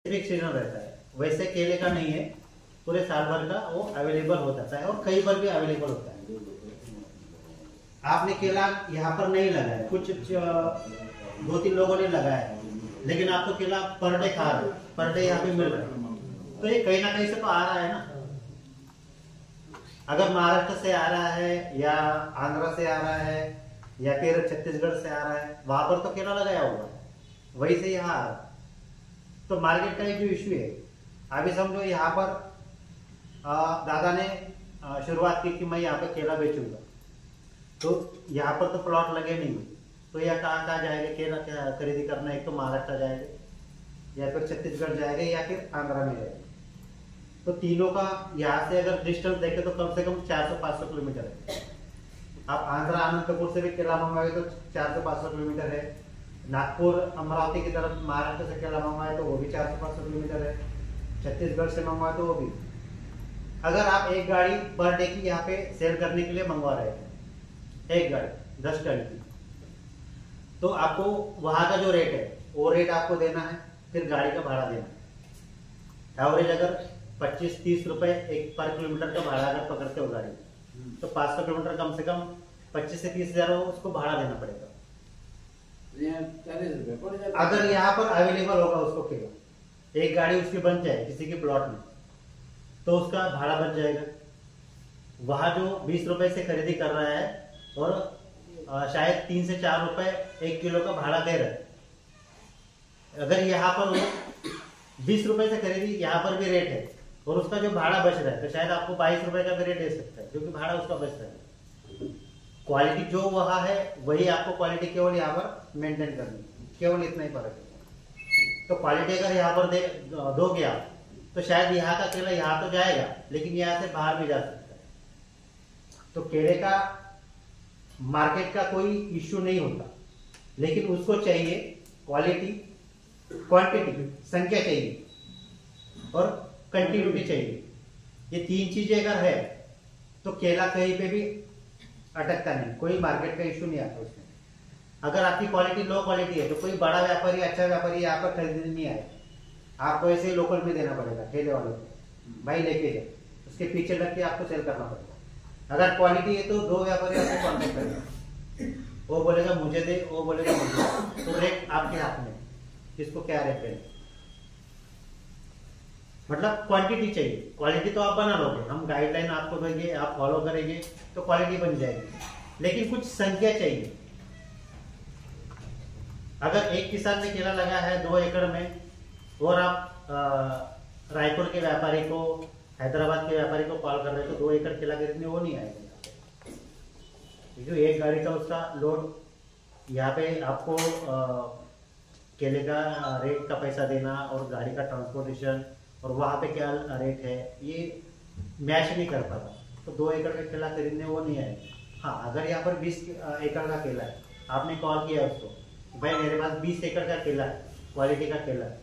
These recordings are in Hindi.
स्पेसिफिक सीजन रहता है, वैसे केले का नहीं है, पूरे साल भर का वो अवेलेबल हो जाता है और कहीं पर भी अवेलेबल होता है। आपने केला यहाँ पर नहीं लगाया, कुछ 2-3 लोगों ने लगाया है, लेकिन आप तो केला पर डे खा रहे हो, पर डे यहाँ पे मिल रहा है, तो ये कहीं ना कहीं से तो आ रहा है ना। अगर महाराष्ट्र से आ रहा है या आंध्र से आ रहा है या फिर छत्तीसगढ़ से आ रहा है, वहां पर तो केला लगाया हुआ है, वही से यहाँ आ रहा है। तो मार्केट का एक जो इश्यू है, अभी समझो यहाँ पर दादा ने शुरुआत की कि मैं यहाँ पे केला बेचूंगा, तो यहाँ पर तो प्लॉट लगे नहीं, तो यह कहाँ कहाँ जाएगा केला क्या खरीदी करना? एक तो महाराष्ट्र जाएगा या फिर छत्तीसगढ़ जाएगा या फिर आंध्रा में जाएगा। तो तीनों का यहाँ से अगर डिस्टेंस देखे तो कम से कम 400-500 किलोमीटर है। आप आंध्रा अनंतपुर से भी केला मंगवाए तो 400-500 किलोमीटर है। नागपुर अमरावती की तरफ महाराष्ट्र से केला मंगवाए तो वो भी 400-500 किलोमीटर है। छत्तीसगढ़ से मंगवाए तो वो भी। अगर आप एक गाड़ी पर डे की यहाँ पे सेल करने के लिए मंगवा रहे हैं, एक गाड़ी 10 टन की, तो आपको वहां का जो रेट है वो रेट आपको देना है, फिर गाड़ी का भाड़ा देना है। एवरेज अगर 25-30 रुपए एक पर किलोमीटर का भाड़ा अगर पकड़ते हो गाड़ी, तो 500 किलोमीटर कम से कम 25 से 30 हजार उसको भाड़ा देना पड़ेगा। अगर यहाँ पर अवेलेबल होगा उसको केला, एक गाड़ी उसकी बन जाए किसी के प्लॉट में, तो उसका भाड़ा बच जाएगा। वहां जो 20 रुपए से खरीदी कर रहा है और शायद 3 से 4 रुपए 1 किलो का भाड़ा दे रहा है, अगर यहाँ पर वो 20 रुपए से खरीदी, यहाँ पर भी रेट है और उसका जो भाड़ा बच रहा है, तो शायद आपको 22 रुपए का भी रेट दे सकता है, क्योंकि भाड़ा उसका बच रहा है। क्वालिटी जो वहां है वही आपको क्वालिटी केवल यहाँ पर मेंटेन करनी, केवल इतना ही फर्क है। तो क्वालिटी अगर यहाँ पर दोगे आप, तो शायद यहाँ का केला यहाँ तो जाएगा, लेकिन यहाँ से बाहर भी जा सकता है। तो केले का मार्केट का कोई इश्यू नहीं होता, लेकिन उसको चाहिए क्वालिटी, क्वांटिटी, संख्या चाहिए और कंटिन्यूटी चाहिए। ये 3 चीजें अगर है तो केला कहीं पे भी अटकता नहीं, कोई मार्केट का इश्यू नहीं आता उसमें। अगर आपकी क्वालिटी लो क्वालिटी है तो कोई बड़ा व्यापारी, अच्छा व्यापारी यहाँ पर खरीदने नहीं आए, आपको ऐसे ही लोकल में देना पड़ेगा ठेले वालों को, भाई लेके जाए, उसके पीछे लग के आपको सेल करना पड़ेगा। अगर क्वालिटी है तो 2 व्यापारी आपको कॉन्टेक्ट करेगा, वो बोलेगा मुझे दे, वो बोलेगा मुझे, तो रेट आपके हाथ में, किसको क्या रेट देना। मतलब क्वांटिटी चाहिए, क्वालिटी तो आप बना लोगे, हम गाइडलाइन आपको देंगे, आप फॉलो करेंगे तो क्वालिटी बन जाएगी, लेकिन कुछ संख्या चाहिए। अगर एक किसान ने केला लगाया है 2 एकड़ में और आप रायपुर के व्यापारी को, हैदराबाद के व्यापारी को कॉल कर रहे हो, तो 2 एकड़ केला खरीदने वो नहीं आएगा, क्योंकि एक गाड़ी का उसका लोड यहाँ पे आपको केले का रेट का पैसा देना और गाड़ी का ट्रांसपोर्टेशन और वहां पे क्या रेट है, ये मैच नहीं कर पाता। तो 2 एकड़ का केला खरीदने वो नहीं आएगा। हाँ, अगर यहाँ पर 20 एकड़ का केला है, आपने कॉल किया उसको, भाई मेरे पास 20 एकड़ का केला है, क्वालिटी का केला है,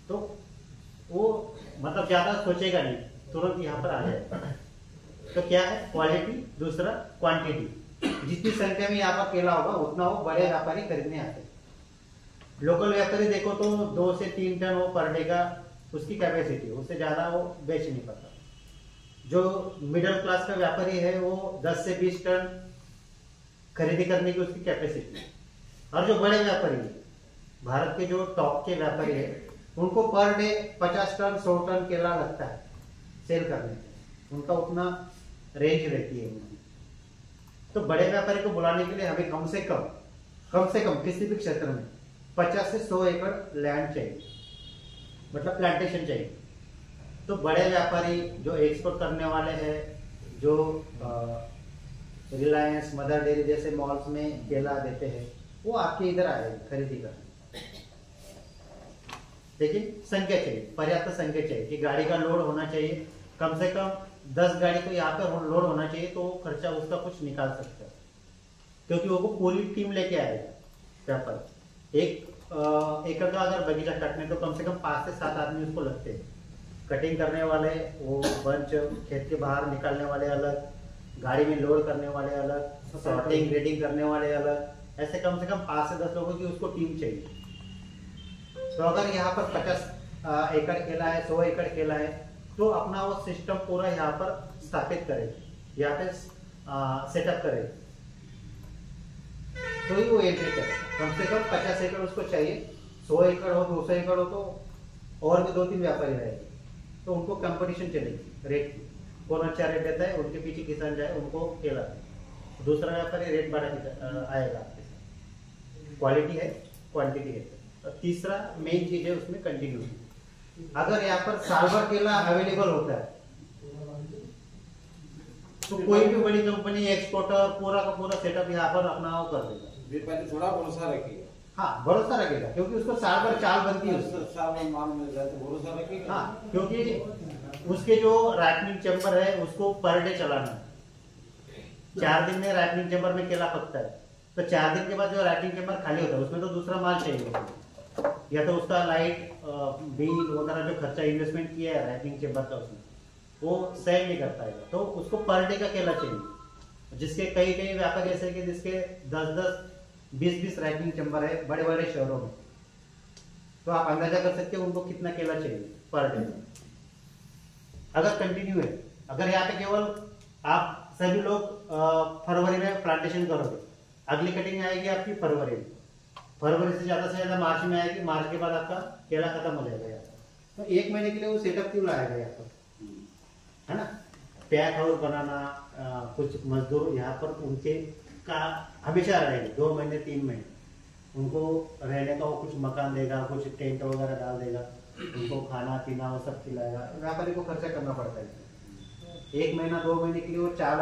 तो वो मतलब ज्यादा सोचेगा नहीं, तुरंत यहाँ पर आ जाएगा। तो क्या है, क्वालिटी, दूसरा क्वांटिटी। जितनी संख्या में यहाँ पर केला होगा उतना वो बड़े व्यापारी खरीदने आते हैं। लोकल व्यापारी देखो तो 2 से 3 टन वो पर डे का उसकी कैपेसिटी, उससे ज्यादा वो बेच नहीं पाता। जो मिडिल क्लास का व्यापारी है वो 10 से 20 टन खरीदी करने की उसकी कैपेसिटी। और जो बड़े व्यापारी है, भारत के जो टॉप के व्यापारी है, उनको पर डे 50 टन 100 टन केला लगता है सेल करने के, उनका उतना रेंज रहती है उनकी। तो बड़े व्यापारी को बुलाने के लिए हमें कम से कम किसी भी क्षेत्र में 50 से 100 एकड़ लैंड चाहिए, मतलब प्लांटेशन चाहिए। तो बड़े व्यापारी जो एक्सपोर्ट करने वाले हैं, जो रिलायंस, मदर डेयरी जैसे मॉल्स में केला देते हैं, वो आपके इधर आए खरीदी करने। लेकिन संख्या चाहिए, पर्याप्त संख्या चाहिए कि गाड़ी का लोड होना चाहिए, कम से कम 10 गाड़ी को यहाँ पर लोड होना चाहिए, तो खर्चा उसका कुछ निकाल सकता है, क्योंकि वो पूरी टीम लेके आएगा व्यापारी। एक एकड़ का अगर बगीचा काटने तो कम से कम 5 से 7 आदमी उसको लगते हैं। कटिंग करने वाले, वो बंच खेत के बाहर निकालने वाले अलग, गाड़ी में लोड करने वाले अलग, सॉर्टिंग ग्रेडिंग करने वाले अलग, ऐसे कम से कम 5 से 10 लोगों की उसको टीम चाहिए। तो अगर यहाँ पर एकड़ केला है, 100 एकड़ केला है, तो अपना वो सिस्टम पूरा यहाँ पर स्थापित करे, यहाँ पे सेटअप करे, तो ही वो एंट्री करे। कम से कम 50 एकड़ उसको चाहिए। 100 एकड़ हो, 200 एकड़ हो तो और भी 2-3 व्यापारी रहेंगे, तो उनको कंपटीशन चलेगी रेट की। कौन अच्छा रेट देता है उनके पीछे किसान जाए, उनको केला दे। दूसरा व्यापारी रेट बढ़ा आएगा आपके साथ। क्वालिटी है, क्वांटिटी है। और तीसरा मेन चीज है उसमें कंटिन्यूटी। अगर यहाँ पर साल भर केला अवेलेबल होता है तो कोई भी बड़ी कंपनी एक्सपोर्टर पूरा का पूरा सेटअप यहाँ पर अपना कर देगा। पहले थोड़ा भरोसा रखिएगा। हाँ, भरोसा रखेगा, क्योंकि उसको साल भर चाल बनती है, साल भर माल मिल जाए तो भरोसा रखिएगा। हाँ, क्योंकि उसके जो राइपनिंग चेम्बर है उसको पर डे चलाना है। 4 दिन में राइपनिंग चेम्बर में केला पकता है, तो 4 दिन के बाद जो राइपनिंग चेम्बर खाली होता है उसमें तो दूसरा माल चाहिए, या तो उसका लाइट बिल वगैरह जो खर्चा इन्वेस्टमेंट किया है राइपनिंग चेम्बर का उसमें वो सेल नहीं कर पाएगा, तो उसको पर डे का केला चाहिए। जिसके कई कई व्यापारी ऐसे कि जिसके 10-10 20-20 राइपनिंग चेम्बर है बड़े बड़े शहरों में, तो आप अंदाजा कर सकते हो उनको कितना केला चाहिए पर डे। अगर कंटिन्यू है, अगर यहाँ पे केवल आप सभी लोग फरवरी में प्लांटेशन करोगे, अगली कटिंग आएगी आपकी फरवरी में, फरवरी से ज्यादा मार्च में आएगी, मार्च के बाद आपका केला खत्म हो जाएगा यहाँ पर। तो 1 महीने के लिए वो सेटअप क्यों लाएगा यहाँ पर, है ना। पैक हाउस बनाना, कुछ मजदूर यहाँ पर उनके का हमेशा रहेंगे, 2 महीने 3 महीने उनको रहने का, वो कुछ मकान देगा, कुछ टेंट वगैरह डाल देगा, उनको खाना पीना वो सब खिलाएगा। व्यापारी को खर्चा करना पड़ता है। 1 महीना 2 महीने के लिए वो 4